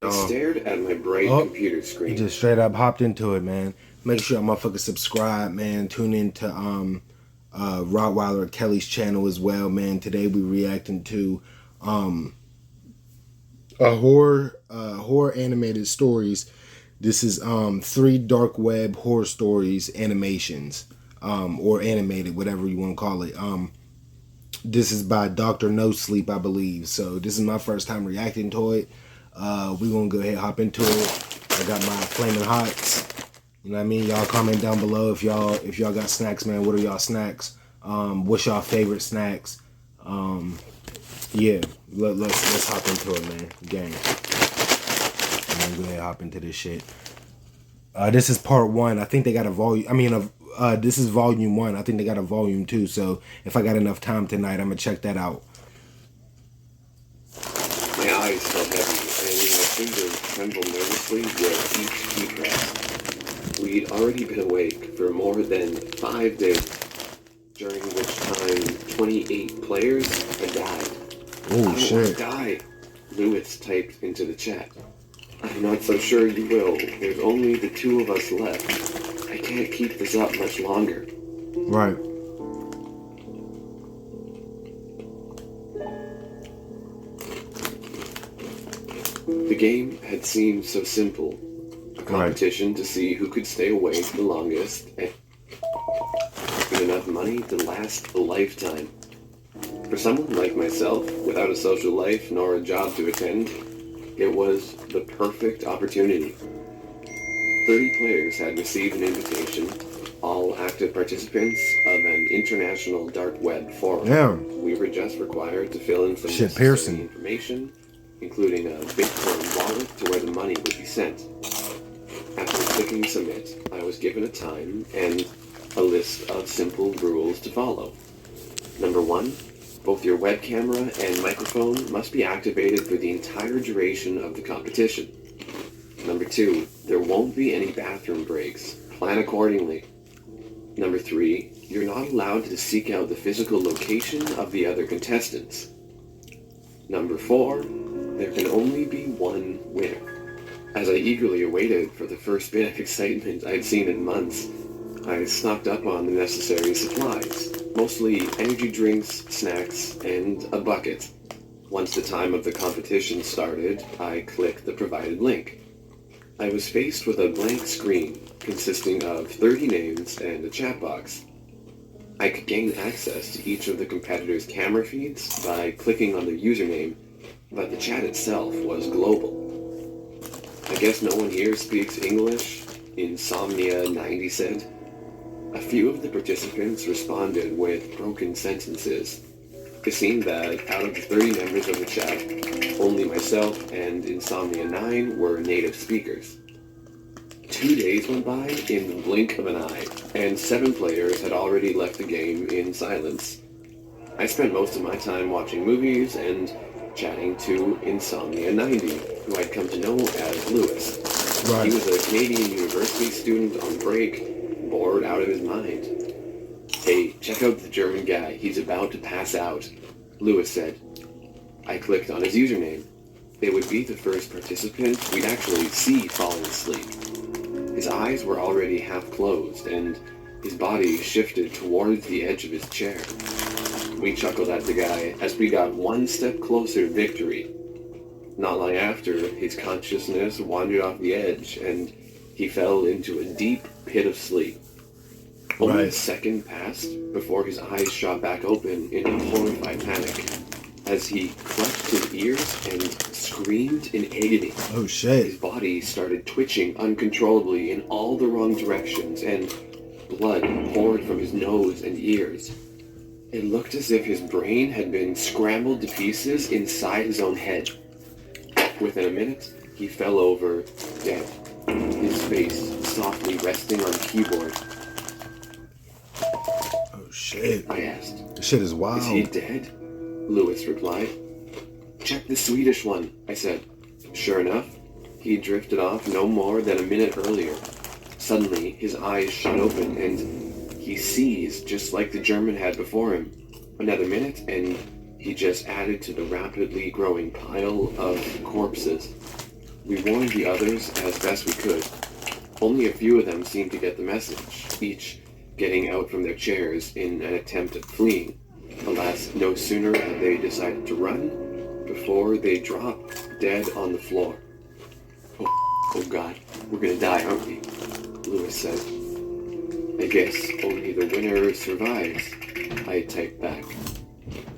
I stared at my bright computer He screen. just straight up hopped into it, man. Make sure y'all motherfuckers subscribe, man. Tune in to Rottweiler Kelly's channel as well, man. Today we reacting to a horror animated stories. This is 3 dark web horror stories animations, or animated, whatever you want to call it. This is by Dr. NoSleep, I believe. So this is my first time reacting to it. We gonna go ahead and hop into it. I got my flaming hots. You know what I mean? Y'all comment down below if y'all got snacks, man. What are y'all snacks? What's y'all favorite snacks? Yeah, let's hop into it, man. Gang. I'm gonna go ahead and hop into this shit. This is part 1. I think they got a volume. I mean, this is volume 1. I think they got a volume 2. So if I got enough time tonight, I'm gonna check that out. My eyes felt heavy, and my fingers trembled nervously with each key press. We'd already been awake for more than 5 days, during which time 28 players had died. Oh, shit. I don't want to die, Lewis typed into the chat. I'm not so sure you will. There's only the 2 of us left. I can't keep this up much longer. Right. The game had seemed so simple. A competition to see who could stay awake the longest and with enough money to last a lifetime. For someone like myself, without a social life nor a job to attend, it was the perfect opportunity. 30 players had received an invitation, all active participants of an international dark web forum. Damn. We were just required to fill in some necessary information, including a Bitcoin wallet to where the money would be sent. After clicking submit, I was given a time and a list of simple rules to follow. Number 1, both your web camera and microphone must be activated for the entire duration of the competition. Number 2, there won't be any bathroom breaks. Plan accordingly. Number 3, you're not allowed to seek out the physical location of the other contestants. Number 4, there can only be one winner. As I eagerly awaited for the first bit of excitement I'd seen in months, I stocked up on the necessary supplies, mostly energy drinks, snacks, and a bucket. Once the time of the competition started, I clicked the provided link. I was faced with a blank screen consisting of 30 names and a chat box. I could gain access to each of the competitors' camera feeds by clicking on their username, but the chat itself was global. I guess no one here speaks English, Insomnia 90 said. A few of the participants responded with broken sentences. It seemed that out of the 30 members of the chat, only myself and Insomnia 9 were native speakers. 2 days went by in the blink of an eye, and 7 players had already left the game in silence. I spent most of my time watching movies and chatting to Insomnia 90, who I'd come to know as Lewis. Right. He was a Canadian university student on break, bored out of his mind. Hey, check out the German guy, he's about to pass out, Lewis said. I clicked on his username. It would be the first participant we'd actually see falling asleep. His eyes were already half closed, and his body shifted towards the edge of his chair. We chuckled at the guy as we got one step closer to victory. Not long after, his consciousness wandered off the edge, and he fell into a deep pit of sleep. Only a second passed before his eyes shot back open in a horrified panic as he clutched his ears and screamed in agony. Oh shit. His body started twitching uncontrollably in all the wrong directions, and blood poured from his nose and ears. It looked as if his brain had been scrambled to pieces inside his own head. Within a minute, he fell over, dead, his face softly resting on the keyboard. Oh shit. I asked. This shit is wild. Is he dead? Lewis replied. Check the Swedish one, I said. Sure enough, he drifted off no more than a minute earlier. Suddenly, his eyes shot open, and he seized just like the German had before him. Another minute, and he just added to the rapidly growing pile of corpses. We warned the others as best we could. Only a few of them seemed to get the message, each getting out from their chairs in an attempt at fleeing. Alas, no sooner had they decided to run before they dropped dead on the floor. Oh God, we're gonna die, aren't we? Lewis said. I guess only the winner survives, I typed back.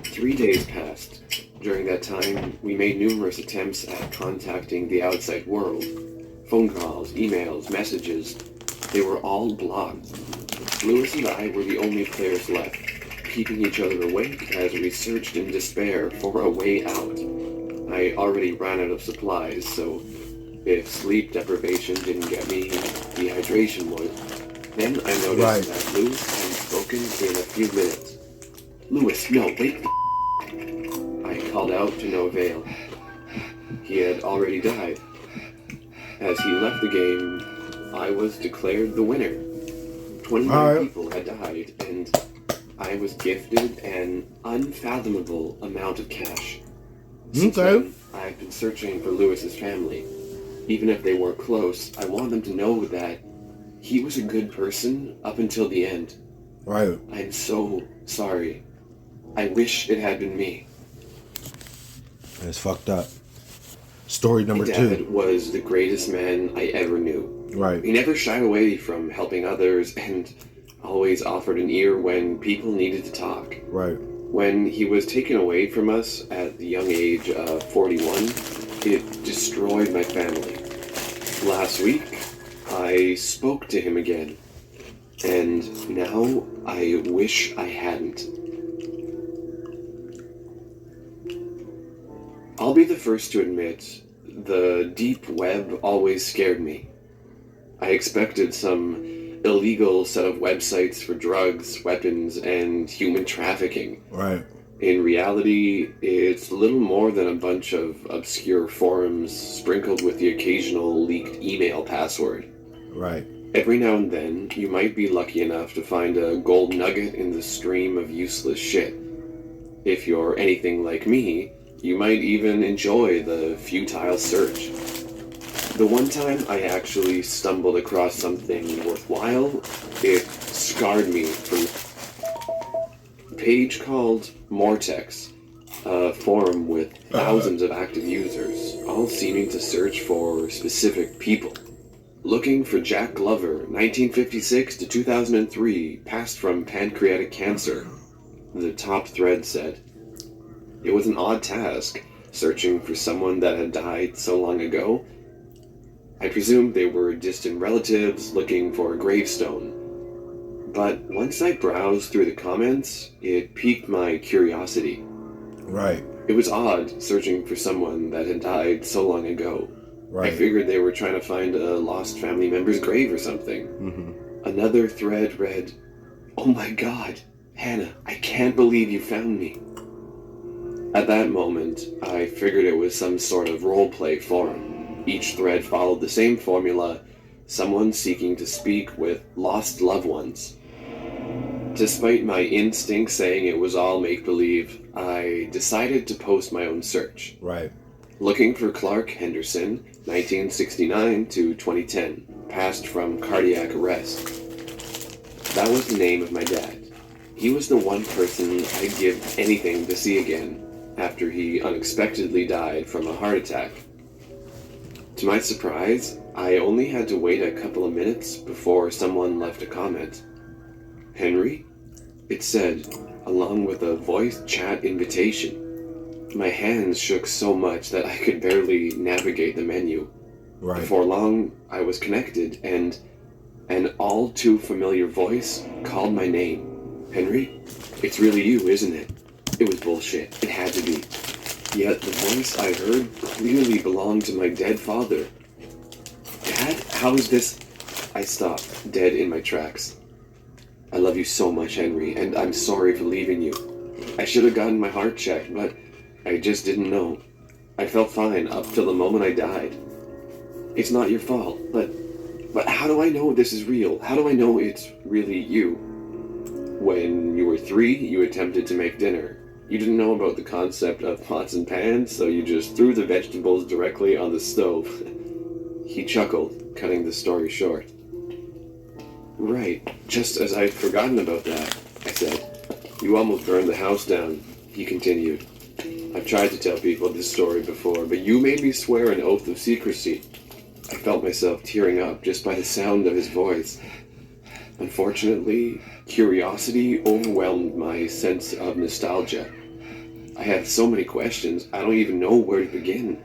3 days passed. During that time, we made numerous attempts at contacting the outside world. Phone calls, emails, messages. They were all blocked. Lewis and I were the only players left, keeping each other awake as we searched in despair for a way out. I already ran out of supplies, so if sleep deprivation didn't get me, dehydration would. Then I noticed that Lewis hadn't spoken in a few minutes. Lewis, no, wait. I called out to no avail. He had already died. As he left the game, I was declared the winner. 29 people had died, and I was gifted an unfathomable amount of cash. Since then, I've been searching for Lewis's family. Even if they weren't close, I want them to know that he was a good person up until the end. Right. I'm so sorry. I wish it had been me. It's fucked up. Story number My 2. dad was the greatest man I ever knew. Right. He never shied away from helping others and always offered an ear when people needed to talk. Right. When he was taken away from us at the young age of 41, it destroyed my family. Last week, I spoke to him again, and now I wish I hadn't. I'll be the first to admit, the deep web always scared me. I expected some illegal set of websites for drugs, weapons, and human trafficking. Right. In reality, it's little more than a bunch of obscure forums sprinkled with the occasional leaked email password. Right. Every now and then, you might be lucky enough to find a gold nugget in the stream of useless shit. If you're anything like me, you might even enjoy the futile search. The one time I actually stumbled across something worthwhile, it scarred me from a page called Mortex, a forum with thousands of active users, all seeming to search for specific people. Looking for Jack Glover, 1956 to 2003, passed from pancreatic cancer, the top thread said. It was an odd task, searching for someone that had died so long ago. I presumed they were distant relatives looking for a gravestone. But once I browsed through the comments, it piqued my curiosity. Right. It was odd searching for someone that had died so long ago. Right. I figured they were trying to find a lost family member's grave or something. Mm-hmm. Another thread read, "Oh my God, Hannah, I can't believe you found me." At that moment, I figured it was some sort of roleplay forum. Each thread followed the same formula, someone seeking to speak with lost loved ones. Despite my instincts saying it was all make-believe, I decided to post my own search. Right. Looking for Clark Henderson, 1969 to 2010, passed from cardiac arrest. That was the name of my dad. He was the one person I'd give anything to see again after he unexpectedly died from a heart attack. To my surprise, I only had to wait a couple of minutes before someone left a comment. "Henry?" It said, along with a voice chat invitation. My hands shook so much that I could barely navigate the menu. Right. Before long, I was connected, and an all too familiar voice called my name. "Henry? It's really you, isn't it?" It was bullshit. It had to be. Yet the voice I heard clearly belonged to my dead father. "Dad, how is this?" I stopped, dead in my tracks. "I love you so much, Henry, and I'm sorry for leaving you. I should have gotten my heart checked, but I just didn't know. I felt fine up till the moment I died. It's not your fault, but how do I know this is real? How do I know it's really you? When you were 3, you attempted to make dinner. You didn't know about the concept of pots and pans, so you just threw the vegetables directly on the stove. He chuckled, cutting the story short. Right, just as I'd forgotten about that, I said. You almost burned the house down, he continued. I've tried to tell people this story before, but you made me swear an oath of secrecy. I felt myself tearing up just by the sound of his voice. Unfortunately, curiosity overwhelmed my sense of nostalgia. I had so many questions, I don't even know where to begin,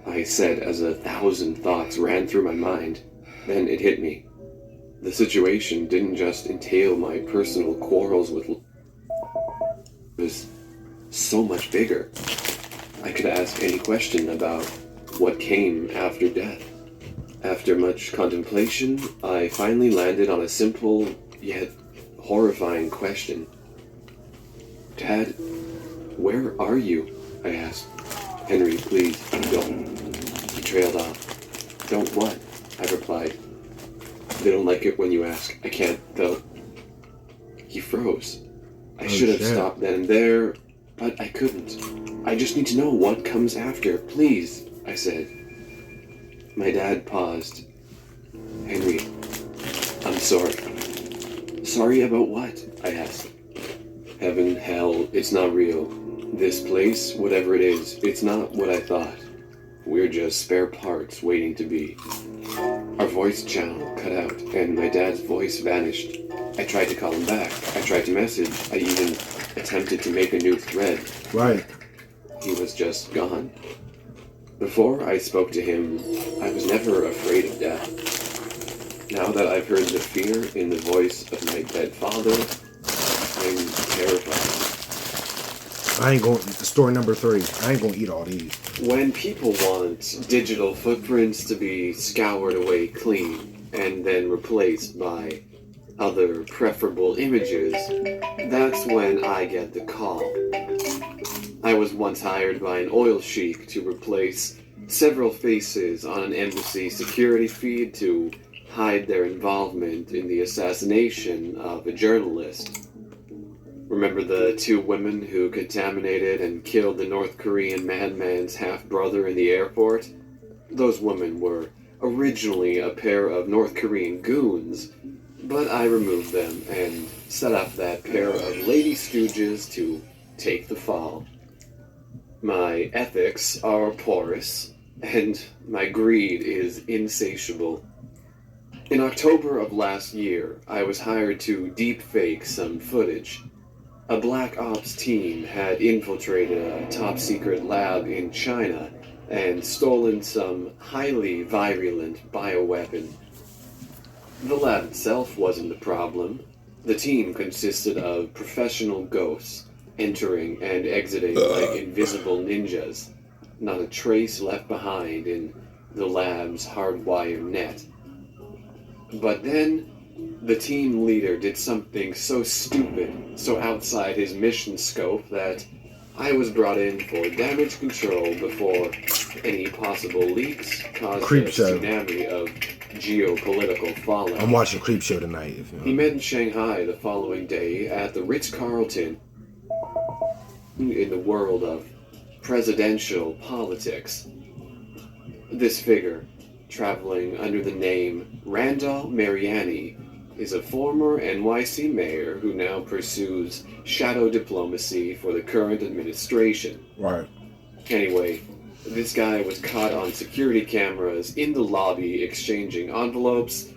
I said as 1,000 thoughts ran through my mind. Then it hit me. The situation didn't just entail my personal quarrels with... It was so much bigger. I could ask any question about what came after death. After much contemplation, I finally landed on a simple, yet horrifying question. Dad, where are you? I asked. Henry, please, don't. He trailed off. Don't what? I replied. They don't like it when you ask. I can't, though. He froze. I should have stopped then and there, but I couldn't. I just need to know what comes after, please, I said. My dad paused. Henry, I'm sorry. Sorry about what? I asked. Heaven, hell, it's not real. This place, whatever it is, it's not what I thought. We're just spare parts waiting to be. Our voice channel cut out, and my dad's voice vanished. I tried to call him back. I tried to message. I even attempted to make a new thread. Right. He was just gone. Before I spoke to him, I was never afraid of death. Now that I've heard the fear in the voice of my dead father, I'm terrified. Story number 3. I ain't gonna eat all these. When people want digital footprints to be scoured away clean and then replaced by other preferable images, that's when I get the call. I was once hired by an oil sheik to replace several faces on an embassy security feed to hide their involvement in the assassination of a journalist. Remember the 2 women who contaminated and killed the North Korean madman's half-brother in the airport? Those women were originally a pair of North Korean goons, but I removed them and set up that pair of lady stooges to take the fall. My ethics are porous, and my greed is insatiable. In October of last year, I was hired to deepfake some footage. A Black Ops team had infiltrated a top-secret lab in China and stolen some highly virulent bioweapon. The lab itself wasn't the problem. The team consisted of professional ghosts, entering and exiting like invisible ninjas. Not a trace left behind in the lab's hardwired net. But then, the team leader did something so stupid, so outside his mission scope, that I was brought in for damage control before any possible leaks caused a tsunami of geopolitical fallout. I'm watching Creepshow tonight. He met in Shanghai the following day at the Ritz-Carlton. In the world of presidential politics, this figure, traveling under the name Randall Mariani, is a former NYC mayor who now pursues shadow diplomacy for the current administration. Right. Anyway, this guy was caught on security cameras in the lobby exchanging envelopes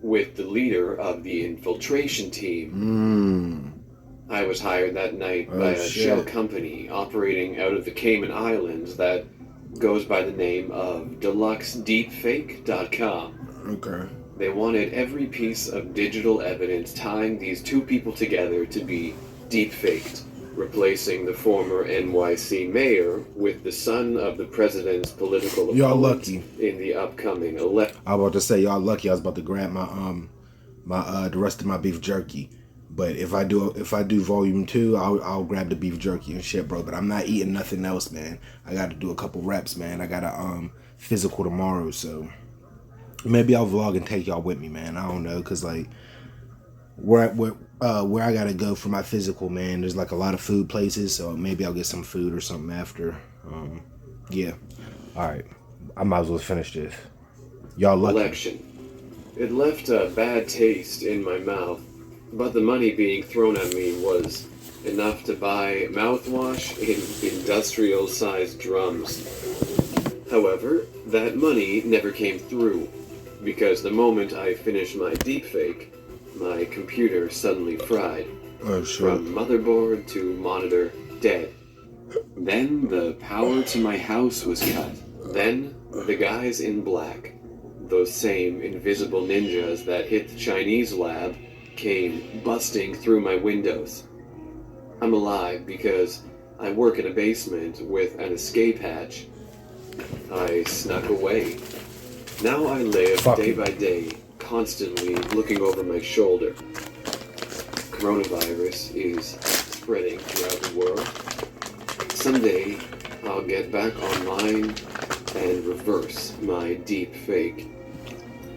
with the leader of the infiltration team. I was hired that night by a shell company operating out of the Cayman Islands that goes by the name of DeluxeDeepFake.com. Okay. They wanted every piece of digital evidence tying these 2 people together to be deep-faked, replacing the former NYC mayor with the son of the president's political opponent. Y'all lucky. In the upcoming election. I was about to say, y'all lucky. I was about to grab my the rest of my beef jerky. But if I do volume 2, I'll grab the beef jerky and shit, bro. But I'm not eating nothing else, man. I got to do a couple reps, man. I got a physical tomorrow, so maybe I'll vlog and take y'all with me, man. I don't know, cause like where I gotta go for my physical, man. There's like a lot of food places, so maybe I'll get some food or something after. Yeah. All right. I might as well finish this. Y'all lucky. Election. It left a bad taste in my mouth, but the money being thrown at me was enough to buy mouthwash in industrial-sized drums. However, that money never came through, because the moment I finished my deepfake, my computer suddenly fried. Oh, shit. From motherboard to monitor, dead. Then the power to my house was cut. Then the guys in black, those same invisible ninjas that hit the Chinese lab, came busting through my windows. I'm alive because I work in a basement with an escape hatch. I snuck away. Now I live day by day, constantly looking over my shoulder. Coronavirus is spreading throughout the world. Someday, I'll get back online and reverse my deep fake.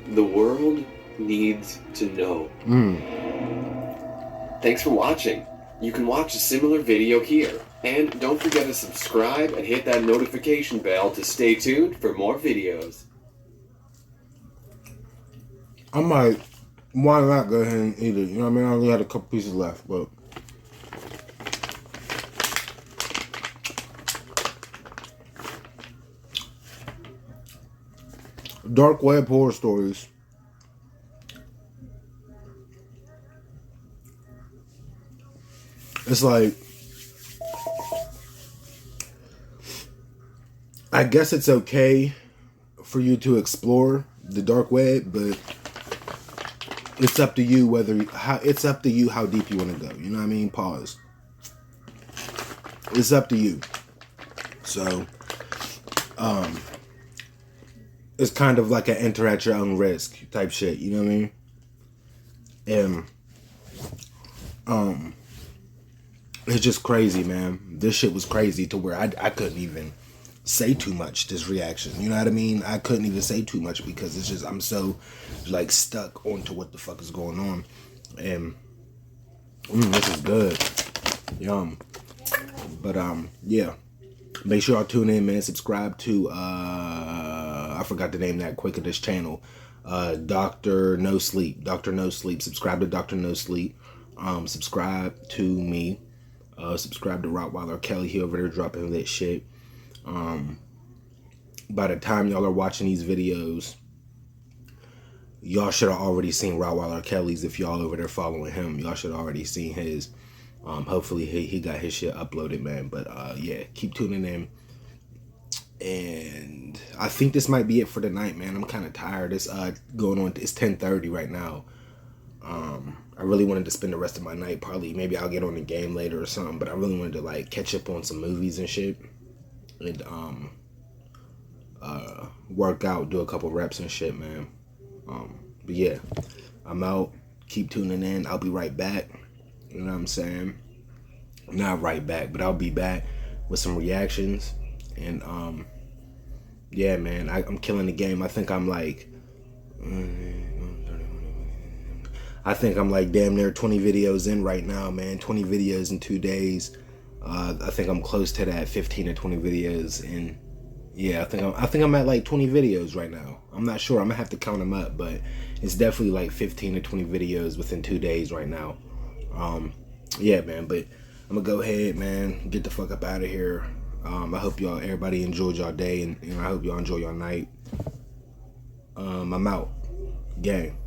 The world needs to know. Thanks for watching. You can watch a similar video here. And don't forget to subscribe and hit that notification bell to stay tuned for more videos. I might, why not go ahead and eat it? You know what I mean? I only had a couple pieces left, but dark web horror stories. It's like, I guess it's okay for you to explore the dark web, but it's up to you how deep you want to go. You know what I mean? Pause. It's up to you. So, it's kind of like an enter at your own risk type shit. You know what I mean? And it's just crazy, man. This shit was crazy to where I couldn't even say too much, this reaction. You know what I mean? I couldn't even say too much because it's just, I'm so like stuck onto what the fuck is going on. And this is good. Yum. But yeah. Make sure y'all tune in, man. Subscribe to I forgot to name that quick of this channel. Dr. NoSleep. Dr. NoSleep. Subscribe to Dr. NoSleep. Subscribe to me. Subscribe to Rottweiler Kelly. He over there dropping that shit. By the time y'all are watching these videos, y'all should have already seen Rottweiler Kelly's. If y'all over there following him, y'all should have already seen his. Hopefully he got his shit uploaded, man. But yeah, keep tuning in. And I think this might be it for tonight, man. I'm kind of tired. It's going on. It's 10:30 right now. I really wanted to spend the rest of my night. Probably maybe I'll get on the game later or something. But I really wanted to like catch up on some movies and shit. And work out, do a couple reps and shit, man. But yeah, I'm out. Keep tuning in. I'll be right back. You know what I'm saying? Not right back, but I'll be back with some reactions. And yeah, man, I'm killing the game. I think I'm like damn near 20 videos in right now, man. 20 videos in 2 days. I think I'm close to that 15 to 20 videos, and yeah, I think I'm at like 20 videos right now. I'm not sure. I'm gonna have to count them up, but it's definitely like 15 to 20 videos within 2 days right now. Yeah, man, but I'm gonna go ahead, man, get the fuck up out of here. I hope everybody enjoyed y'all day, and I hope y'all enjoy y'all night. I'm out. Gang.